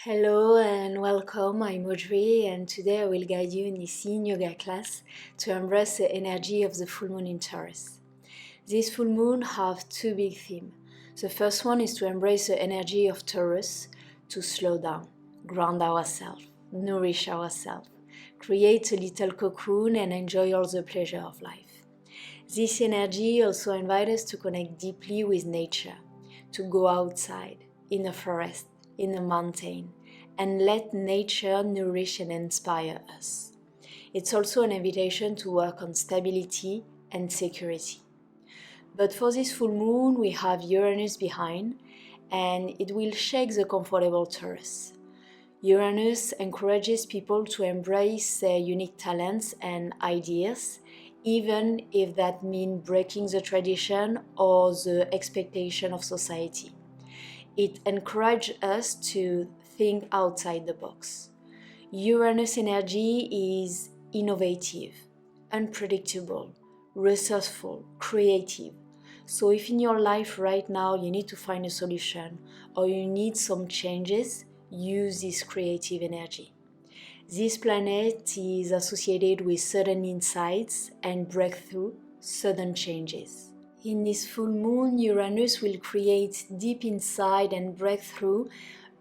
Hello and welcome, I'm Audrey, and today I will guide you in this yin yoga class to embrace the energy of the full moon in Taurus. This full moon have two big themes. The first one is to embrace the energy of Taurus, to slow down, ground ourselves, nourish ourselves, create a little cocoon and enjoy all the pleasure of life. This energy also invites us to connect deeply with nature, to go outside, in a forest, in a mountain, and let nature nourish and inspire us. It's also an invitation to work on stability and security. But for this full moon, we have Uranus behind, and it will shake the comfortable Taurus. Uranus encourages people to embrace their unique talents and ideas, even if that means breaking the tradition or the expectation of society. It encourages us to think outside the box. Uranus energy is innovative, unpredictable, resourceful, creative. So if in your life right now you need to find a solution or you need some changes, use this creative energy. This planet is associated with sudden insights and breakthrough, sudden changes. In this full moon, Uranus will create deep insight and breakthrough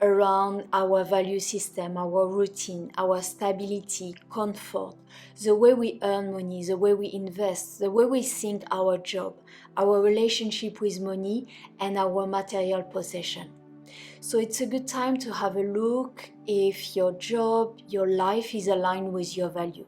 around our value system, our routine, our stability, comfort, the way we earn money, the way we invest, the way we think our job, our relationship with money, and our material possession. So it's a good time to have a look if your job, your life is aligned with your value.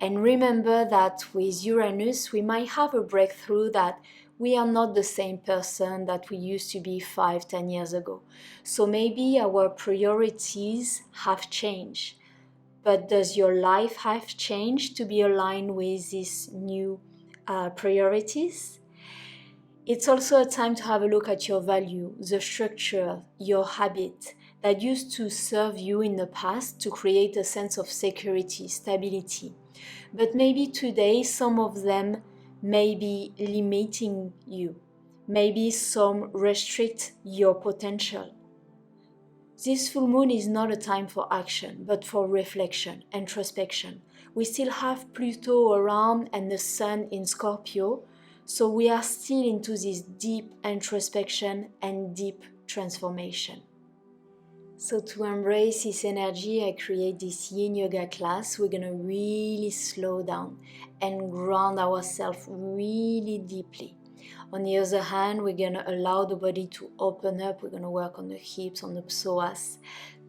And remember that with Uranus, we might have a breakthrough that we are not the same person that we used to be 5-10 years ago. So maybe our priorities have changed. But does your life have changed to be aligned with these new priorities? It's also a time to have a look at your value, the structure, your habit that used to serve you in the past to create a sense of security, stability. But maybe today some of them may be limiting you. Maybe some restrict your potential. This full moon is not a time for action, but for reflection, introspection. We still have Pluto around and the Sun in Scorpio, so we are still into this deep introspection and deep transformation. So to embrace this energy, I create this yin yoga class. We're gonna really slow down and ground ourselves really deeply. On the other hand, we're gonna allow the body to open up. We're gonna work on the hips, on the psoas,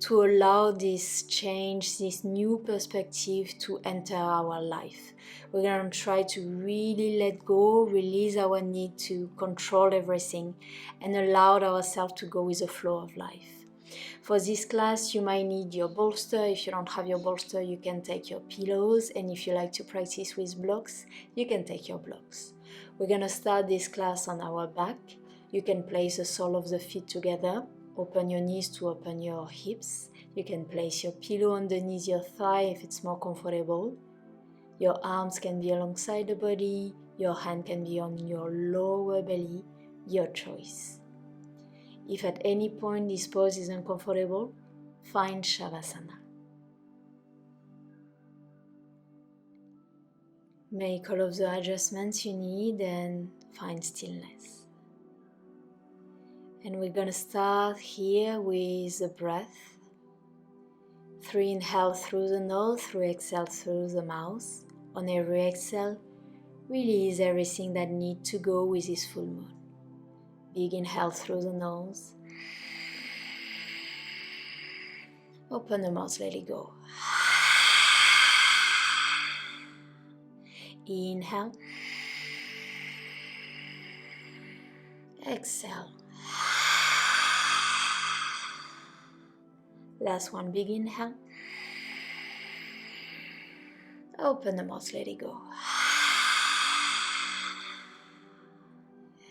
to allow this change, this new perspective to enter our life. We're gonna try to really let go, release our need to control everything, and allow ourselves to go with the flow of life. For this class, you might need your bolster. If you don't have your bolster, you can take your pillows. And if you like to practice with blocks, you can take your blocks. We're going to start this class on our back. You can place the sole of the feet together. Open your knees to open your hips. You can place your pillow underneath your thigh if it's more comfortable. Your arms can be alongside the body. Your hand can be on your lower belly. Your choice. If at any point this pose is uncomfortable, find Shavasana. Make all of the adjustments you need and find stillness. And we're going to start here with the breath. 3 inhale through the nose, 3 exhale through the mouth. On every exhale, release everything that needs to go with this full moon. Big inhale through the nose. Open the mouth, let it go. Inhale. Exhale. Last one, big inhale. Open the mouth, let it go.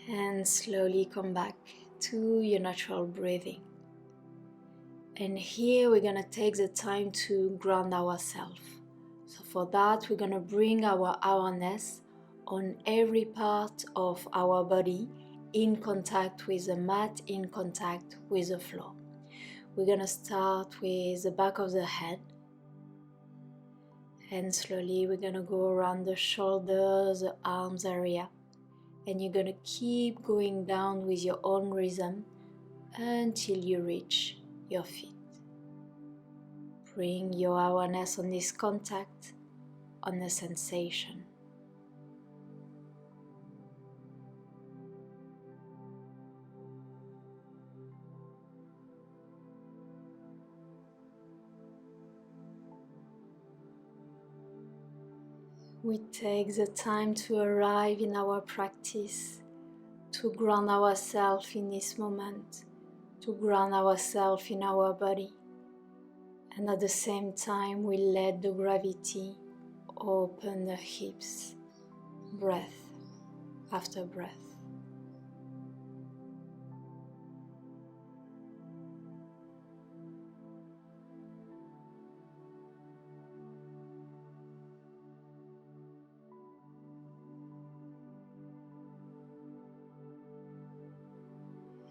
And slowly come back to your natural breathing. And here we're going to take the time to ground ourselves. So for that, we're going to bring our awareness on every part of our body in contact with the mat, in contact with the floor. We're gonna start with the back of the head, and slowly we're gonna go around the shoulders, the arms area, and you're gonna keep going down with your own rhythm until you reach your feet. Bring your awareness on this contact, on the sensation. We take the time to arrive in our practice, to ground ourselves in this moment, to ground ourselves in our body. And at the same time, we let the gravity open the hips, breath after breath.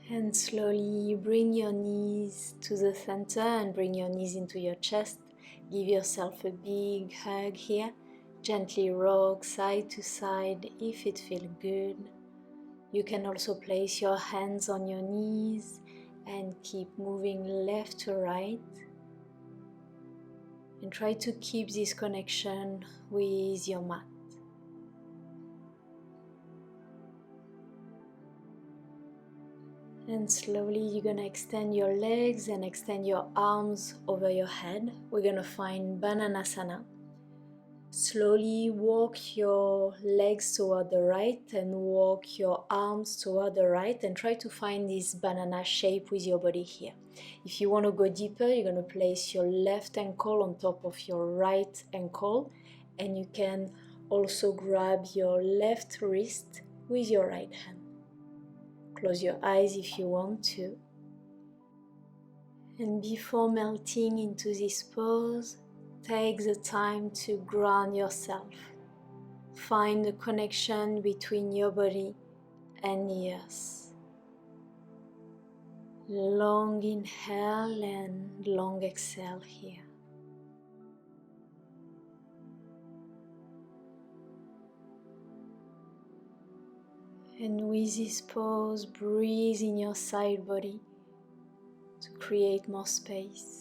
And slowly bring your knees to the center and bring your knees into your chest. Give yourself a big hug here. Gently rock side to side if it feels good. You can also place your hands on your knees and keep moving left to right. And try to keep this connection with your mat. And slowly you're gonna extend your legs and extend your arms over your head. We're gonna find Bananasana. Slowly walk your legs toward the right and walk your arms toward the right and try to find this banana shape with your body here. If you want to go deeper, you're going to place your left ankle on top of your right ankle, and you can also grab your left wrist with your right hand. Close your eyes if you want to. And before melting into this pose, take the time to ground yourself. Find the connection between your body and the earth. Long inhale and long exhale here. And with this pose, breathe in your side body to create more space.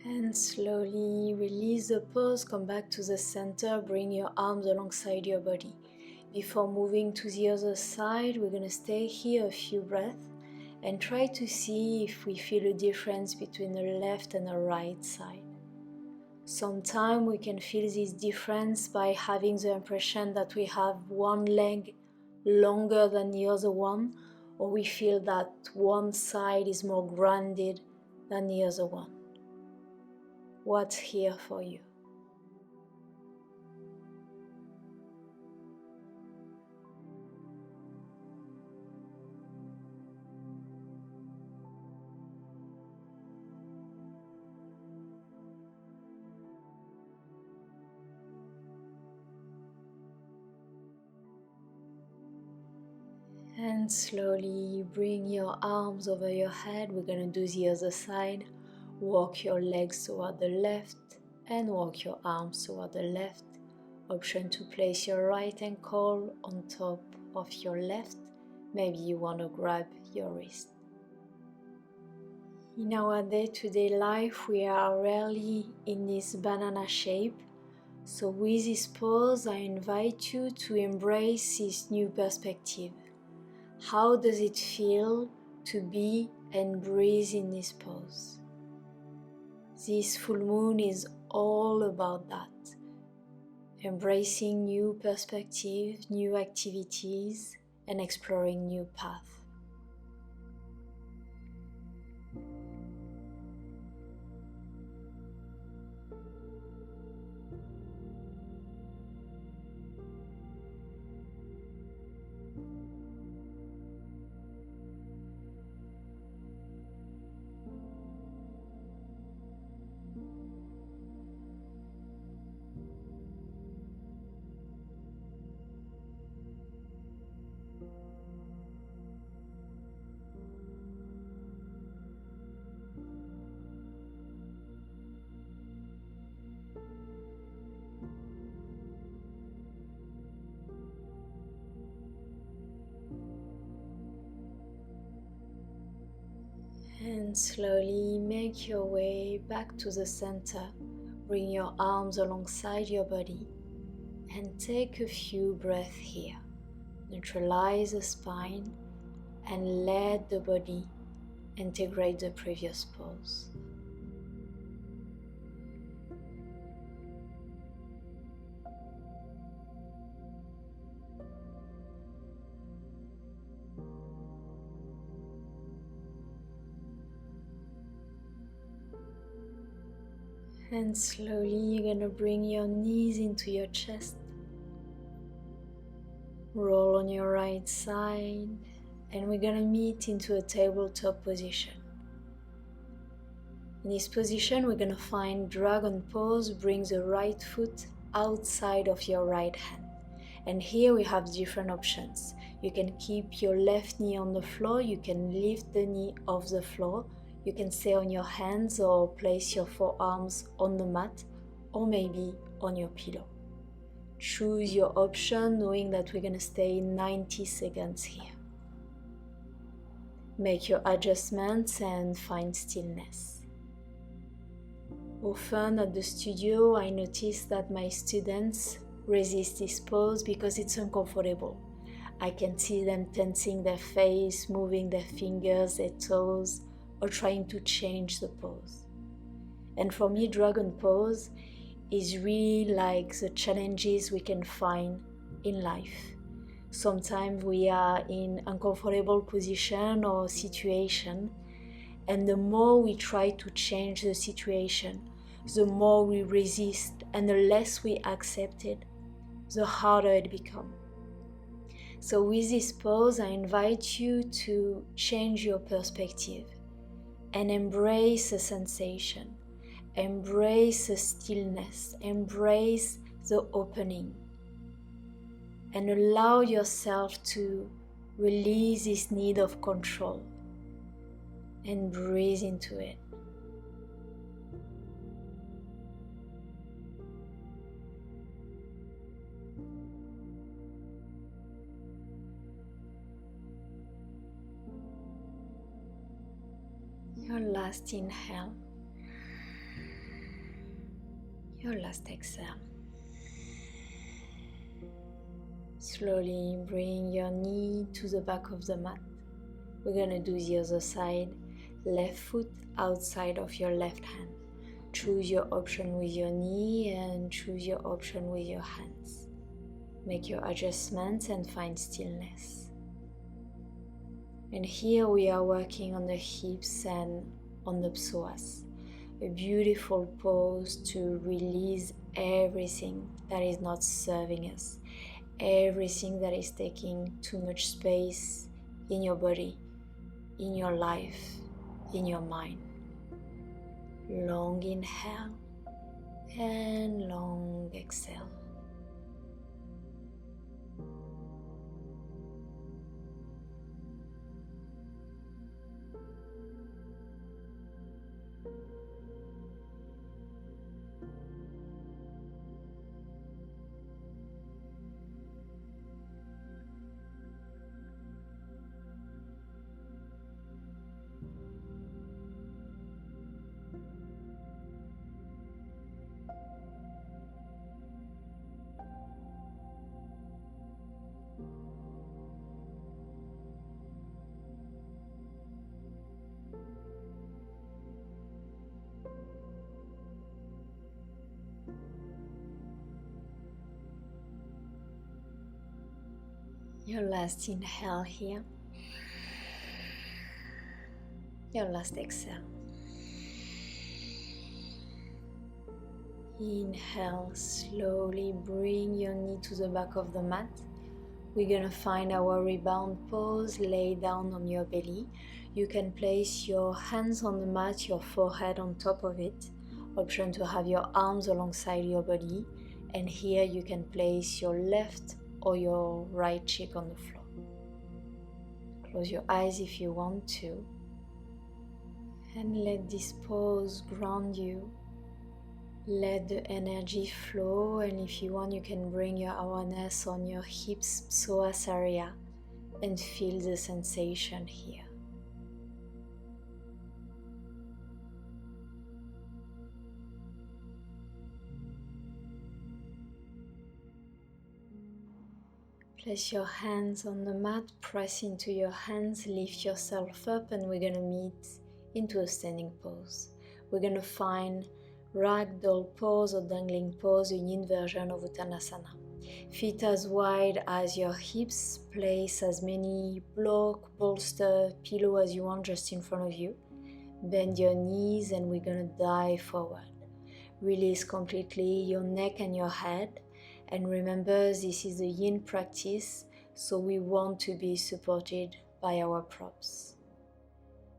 And slowly release the pose, come back to the center, bring your arms alongside your body. Before moving to the other side, we're going to stay here a few breaths and try to see if we feel a difference between the left and the right side. Sometimes we can feel this difference by having the impression that we have one leg longer than the other one, or we feel that one side is more grounded than the other one. What's here for you? And slowly bring your arms over your head. We're going to do the other side. Walk your legs toward the left and walk your arms toward the left. Option to place your right ankle on top of your left. Maybe you want to grab your wrist. In our day-to-day life, we are rarely in this banana shape. So with this pose, I invite you to embrace this new perspective. How does it feel to be and breathe in this pose? This full moon is all about that. embracing new perspectives, new activities, and exploring new paths. And slowly make your way back to the center. Bring your arms alongside your body and take a few breaths here. Neutralize the spine and let the body integrate the previous pose. And slowly you're gonna bring your knees into your chest. Roll on your right side and we're gonna meet into a tabletop position. In this position we're gonna find dragon pose. Bring the right foot outside of your right hand. And here we have different options. You can keep your left knee on the floor, you can lift the knee off the floor, you can stay on your hands or place your forearms on the mat or maybe on your pillow. Choose your option knowing that we're going to stay 90 seconds here. Make your adjustments and find stillness. Often at the studio I notice that my students resist this pose because it's uncomfortable. I can see them tensing their face, moving their fingers, their toes, or trying to change the pose. And for me, dragon pose is really like the challenges we can find in life. Sometimes we are in uncomfortable position or situation, and the more we try to change the situation, the more we resist, and the less we accept it, the harder it becomes. So with this pose, I invite you to change your perspective and embrace the sensation, embrace the stillness, embrace the opening, and allow yourself to release this need of control and breathe into it. Your last inhale, your last exhale. Slowly bring your knee to the back of the mat. We're gonna do the other side. Left foot outside of your left hand. Choose your option with your knee and choose your option with your hands. Make your adjustments and find stillness. And here we are working on the hips and on the psoas. A beautiful pose to release everything that is not serving us. Everything that is taking too much space in your body, in your life, in your mind. Long inhale and long exhale. Your last inhale here. Your last exhale. Inhale, slowly bring your knee to the back of the mat. We're gonna find our rebound pose, lay down on your belly. You can place your hands on the mat, your forehead on top of it. Option to have your arms alongside your body. And here you can place your left or your right cheek on the floor. Close your eyes if you want to. And let this pose ground you. Let the energy flow, and if you want you can bring your awareness on your hips, psoas area, and feel the sensation here. Place your hands on the mat, press into your hands, lift yourself up, and we're gonna meet into a standing pose. We're gonna find ragdoll pose or dangling pose, a yin version of Uttanasana. Feet as wide as your hips, place as many block, bolster, pillow as you want just in front of you. Bend your knees and we're gonna dive forward. Release completely your neck and your head. And remember, this is a yin practice, so we want to be supported by our props.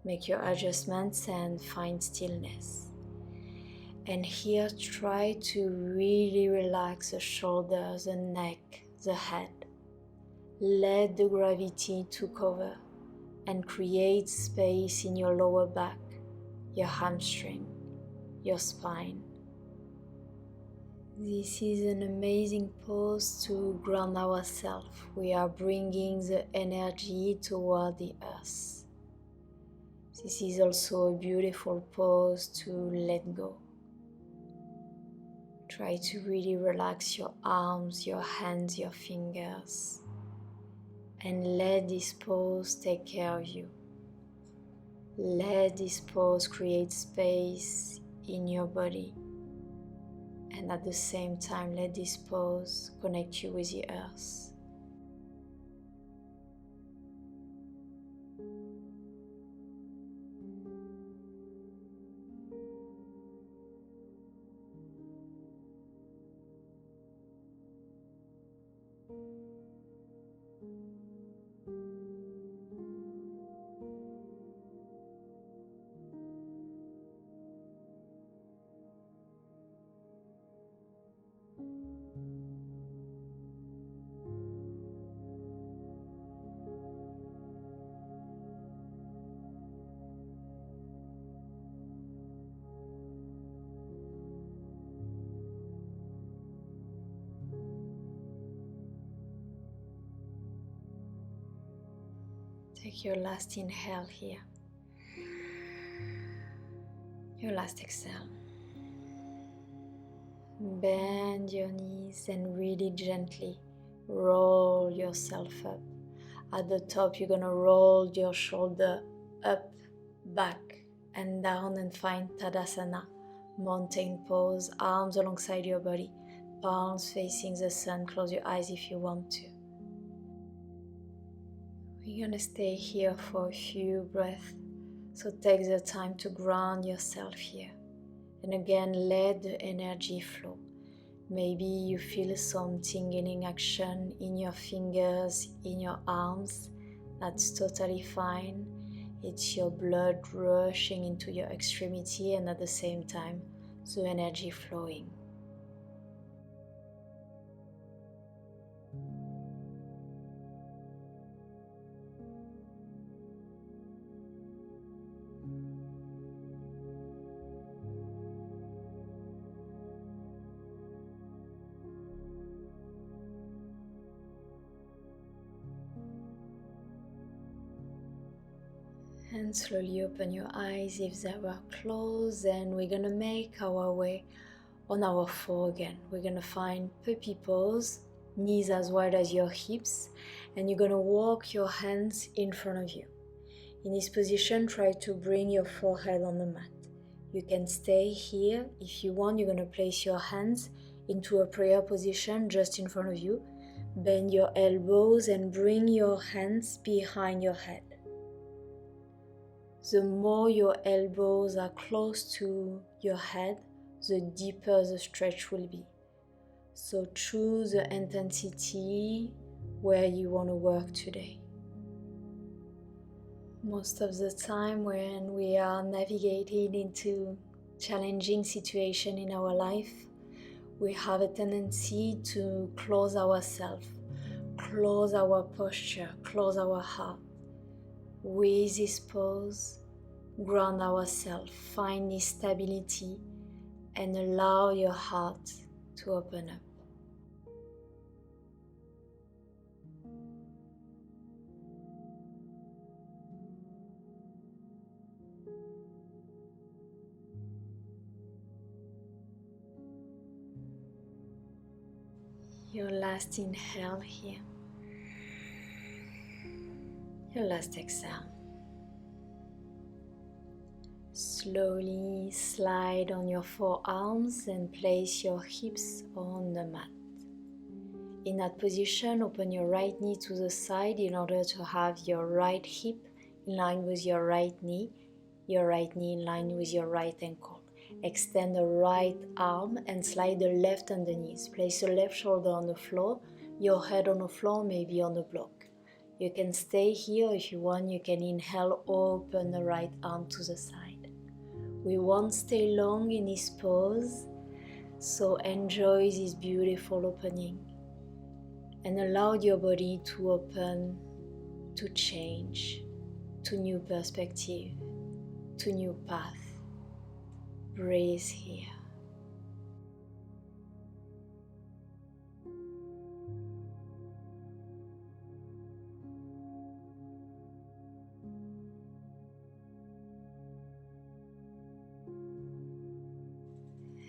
Make your adjustments and find stillness. And here try to really relax the shoulders, the neck, the head. Let the gravity take over and create space in your lower back, your hamstring, your spine. This is an amazing pose to ground ourselves. We are bringing the energy toward the earth. This is also a beautiful pose to let go. Try to really relax your arms, your hands, your fingers, and let this pose take care of you. Let this pose create space in your body, and at the same time let this pose connect you with the earth. Take your last inhale here. Your last exhale. Bend your knees and really gently roll yourself up. At the top, you're gonna roll your shoulder up, back, and down and find Tadasana, mountain pose, arms alongside your body, palms facing the sun. Close your eyes if you want to. We're gonna stay here for a few breaths, so take the time to ground yourself here. And again, let the energy flow. Maybe you feel some tingling action in your fingers, in your arms. That's totally fine. It's your blood rushing into your extremity and at the same time, the energy flowing. And slowly open your eyes if they were closed, and we're gonna make our way on our floor again. We're gonna find puppy pose, knees as wide as your hips, and you're gonna walk your hands in front of you. In this position, try to bring your forehead on the mat. You can stay here. If you want, you're gonna place your hands into a prayer position just in front of you. Bend your elbows and bring your hands behind your head. The more your elbows are close to your head, the deeper the stretch will be. So choose the intensity where you want to work today. Most of the time when we are navigating into challenging situations in our life, we have a tendency to close ourselves, close our posture, close our heart. With this pause, ground ourselves, find this stability, and allow your heart to open up. Your last inhale here. Your last exhale. Slowly slide on your forearms and place your hips on the mat. In that position, open your right knee to the side in order to have your right hip in line with your right knee in line with your right ankle. Extend the right arm and slide the left underneath. Place the left shoulder on the floor, your head on the floor, maybe on the block. You can stay here if you want. You can inhale, open the right arm to the side. We won't stay long in this pose, so enjoy this beautiful opening and allow your body to open, to change, to new perspective, to new path. Breathe here.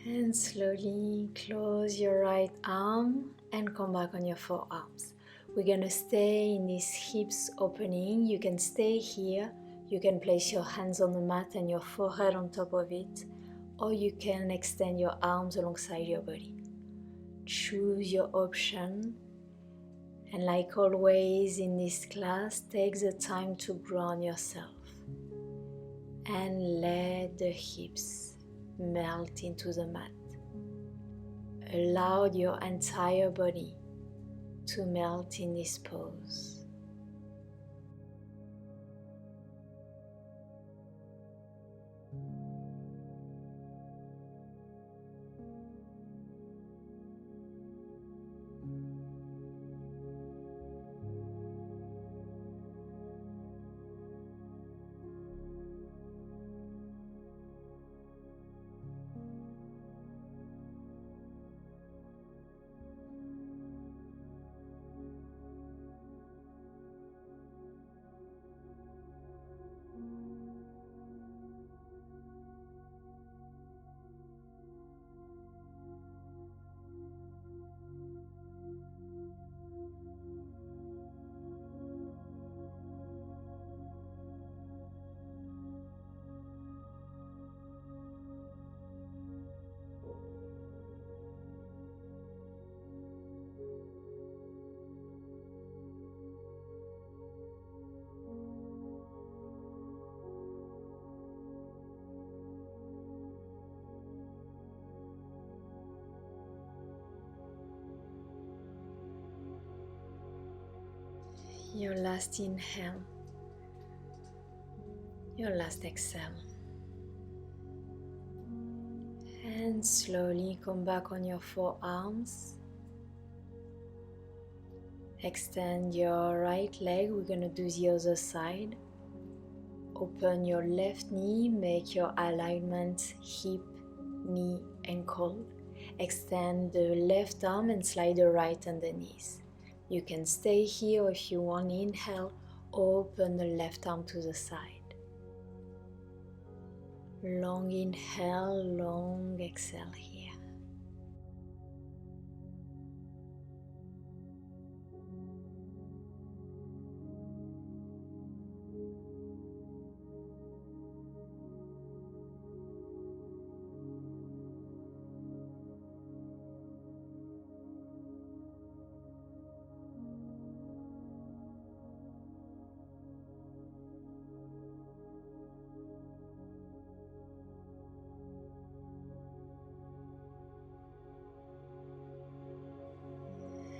And slowly close your right arm and come back on your forearms. We're gonna stay in this hips opening. You can stay here. You can place your hands on the mat and your forehead on top of it, or you can extend your arms alongside your body. Choose your option. And like always in this class, take the time to ground yourself and let the hips melt into the mat. Allow your entire body to melt in this pose. Your last inhale, your last exhale. And slowly come back on your forearms. Extend your right leg. We're going to do the other side. Open your left knee. Make your alignment hip, knee, ankle. Extend the left arm and slide the right underneath. You can stay here if you want. Inhale, open the left arm to the side. Long inhale, long exhale here.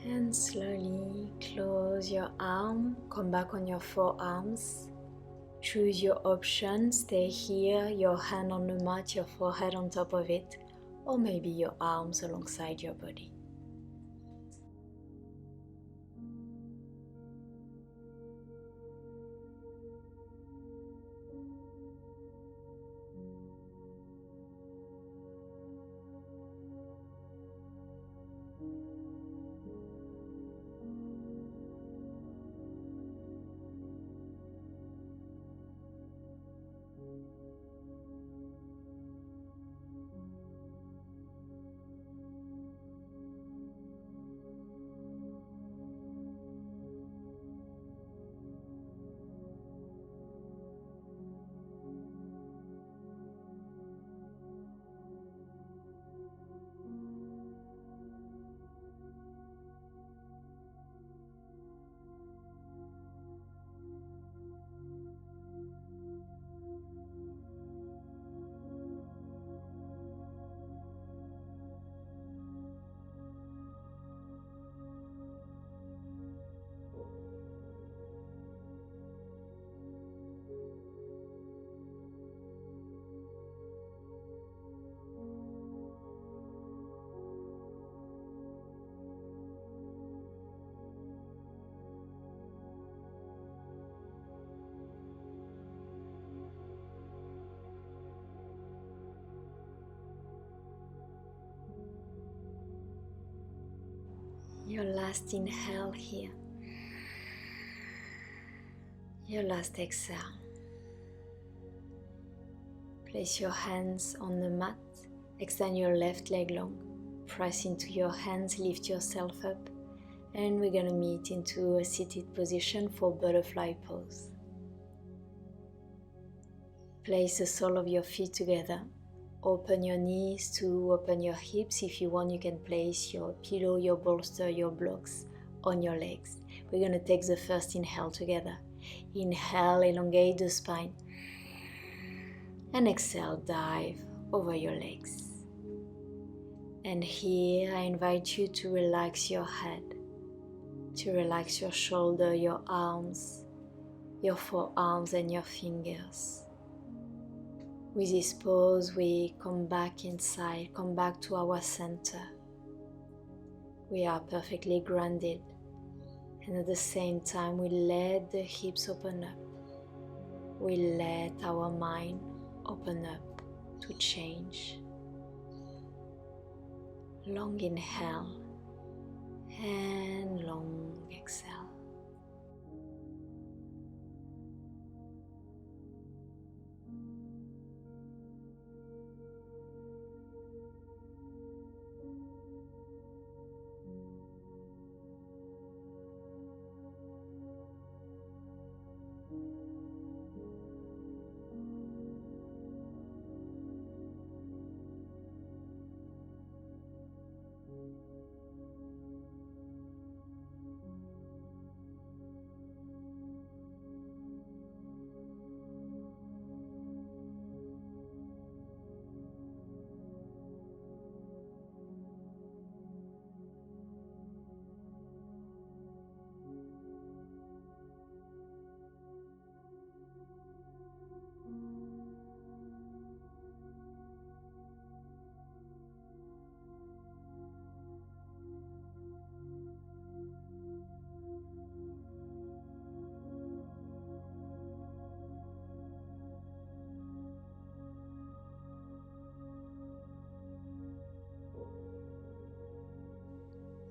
And slowly close your arm, come back on your forearms. Choose your option, stay here, your hand on the mat, your forehead on top of it, or maybe your arms alongside your body. Your last inhale here. Your last exhale. Place your hands on the mat. Extend your left leg long. Press into your hands, lift yourself up. And we're gonna meet into a seated position for butterfly pose. Place the sole of your feet together. Open your knees to open your hips. If you want, you can place your pillow, your bolster, your blocks on your legs. We're going to take the first inhale together. Inhale, elongate the spine. And exhale, dive over your legs. And here I invite you to relax your head, to relax your shoulder, your arms, your forearms and your fingers. With this pose, we come back inside, come back to our center. We are perfectly grounded, and at the same time, we let the hips open up. We let our mind open up to change. Long inhale and long exhale.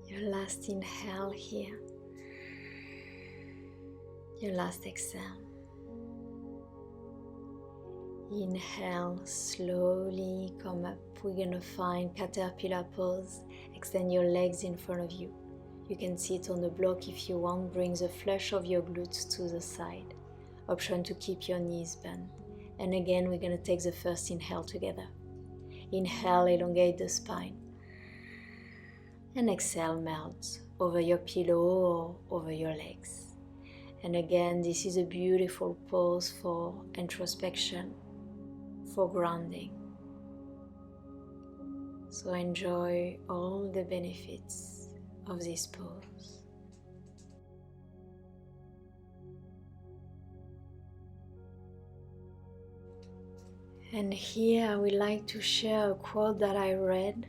Your last inhale here. Your last exhale. Inhale, slowly come up. We're gonna find caterpillar pose. Extend your legs in front of you. You can sit on the block if you want. Bring the flush of your glutes to the side. Option to keep your knees bent. And again, we're gonna take the first inhale together. Inhale, elongate the spine. And exhale, melt over your pillow or over your legs. And again, this is a beautiful pose for introspection, for grounding. So enjoy all the benefits of this pose. And here I would like to share a quote that I read.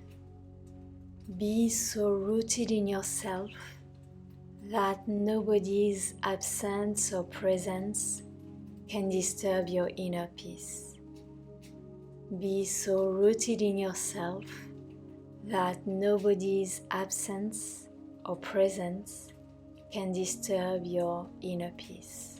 Be so rooted in yourself that nobody's absence or presence can disturb your inner peace. Be so rooted in yourself that nobody's absence or presence can disturb your inner peace.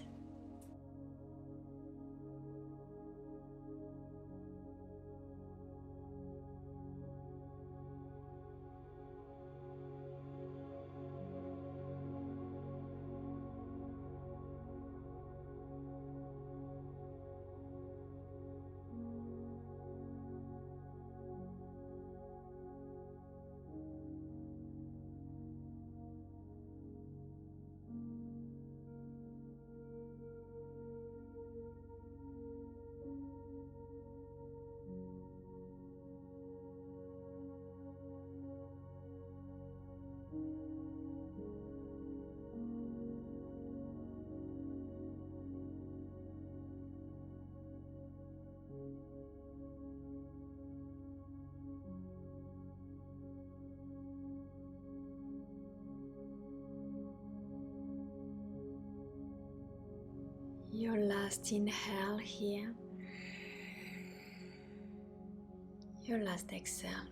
Your last inhale here, your last exhale.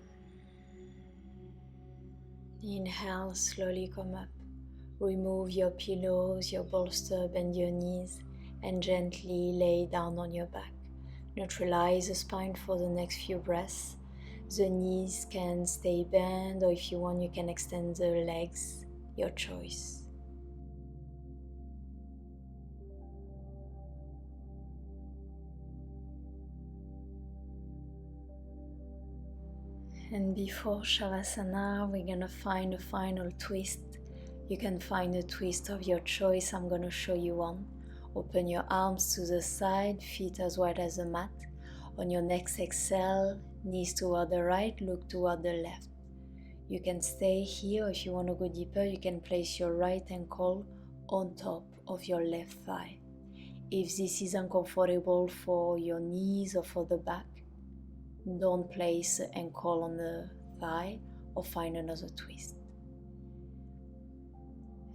Inhale, slowly come up. Remove your pillows, your bolster, bend your knees and gently lay down on your back. Neutralize the spine for the next few breaths. The knees can stay bent, or if you want you can extend the legs, your choice. And before Shavasana, we're gonna find a final twist. You can find a twist of your choice. I'm gonna show you one. Open your arms to the side, feet as wide as the mat. On your next exhale, knees toward the right, look toward the left. You can stay here, or if you want to go deeper, you can place your right ankle on top of your left thigh. If this is uncomfortable for your knees or for the back, don't place the ankle on the thigh or find another twist.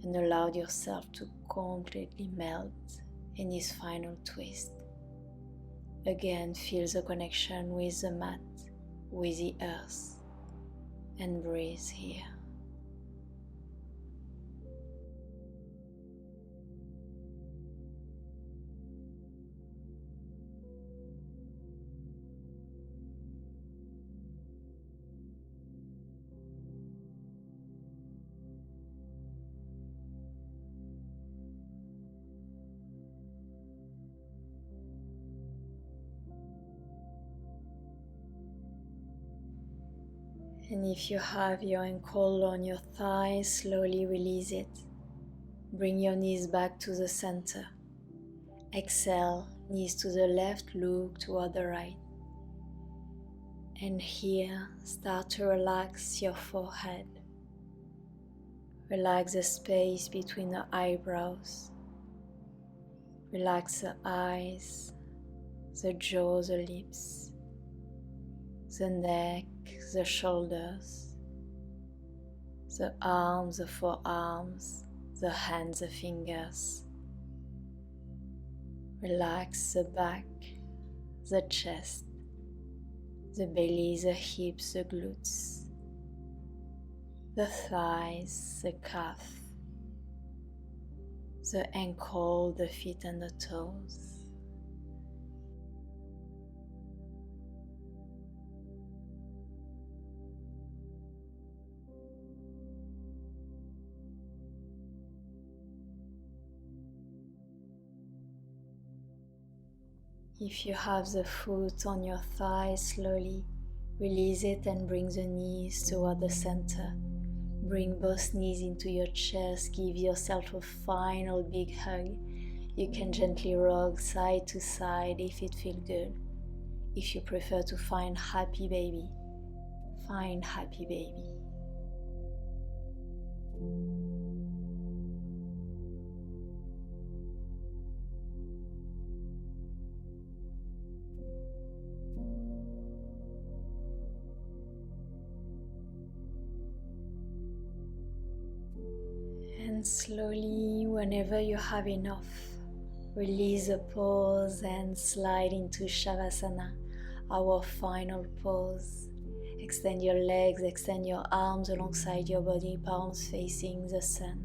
And allow yourself to completely melt in this final twist. Again, feel the connection with the mat, with the earth, and breathe here. And if you have your ankle on your thigh, slowly release it. Bring your knees back to the center. Exhale, knees to the left, look toward the right. And here, start to relax your forehead. Relax the space between the eyebrows. Relax the eyes, the jaw, the lips, the neck, the shoulders, the arms, the forearms, the hands, the fingers. Relax the back, the chest, the belly, the hips, the glutes, the thighs, the calf, the ankle, the feet and the toes. If you have the foot on your thigh, slowly release it and bring the knees toward the center. Bring both knees into your chest, give yourself a final big hug. You can gently rock side to side if it feels good. If you prefer to find happy baby, find happy baby. And slowly, whenever you have enough, release the pose and slide into Shavasana, our final pose. Extend your legs, extend your arms alongside your body, palms facing the sun.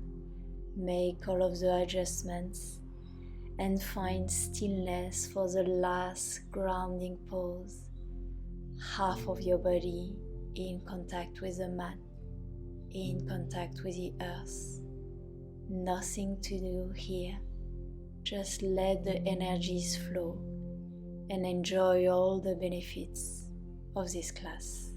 Make all of the adjustments and find stillness for the last grounding pose. Half of your body in contact with the mat, in contact with the earth. Nothing to do here. Just let the energies flow and enjoy all the benefits of this class.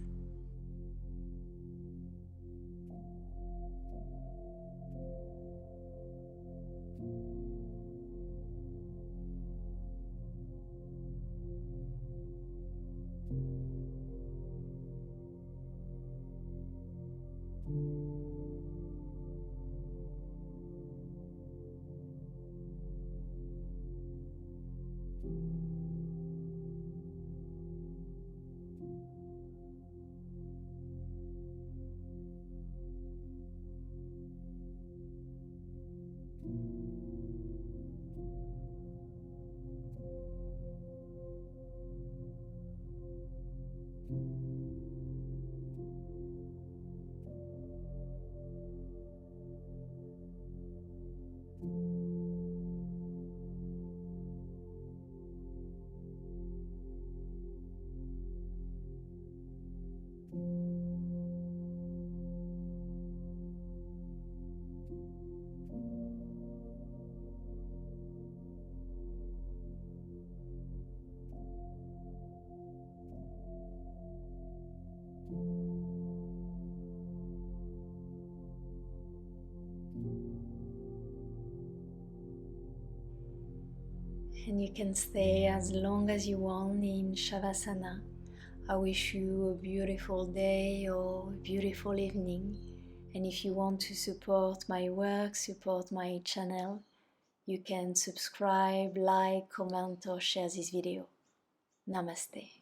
And you can stay as long as you want in Shavasana. I wish you a beautiful day or a beautiful evening. And if you want to support my work, support my channel, you can subscribe, like, comment or share this video. Namaste.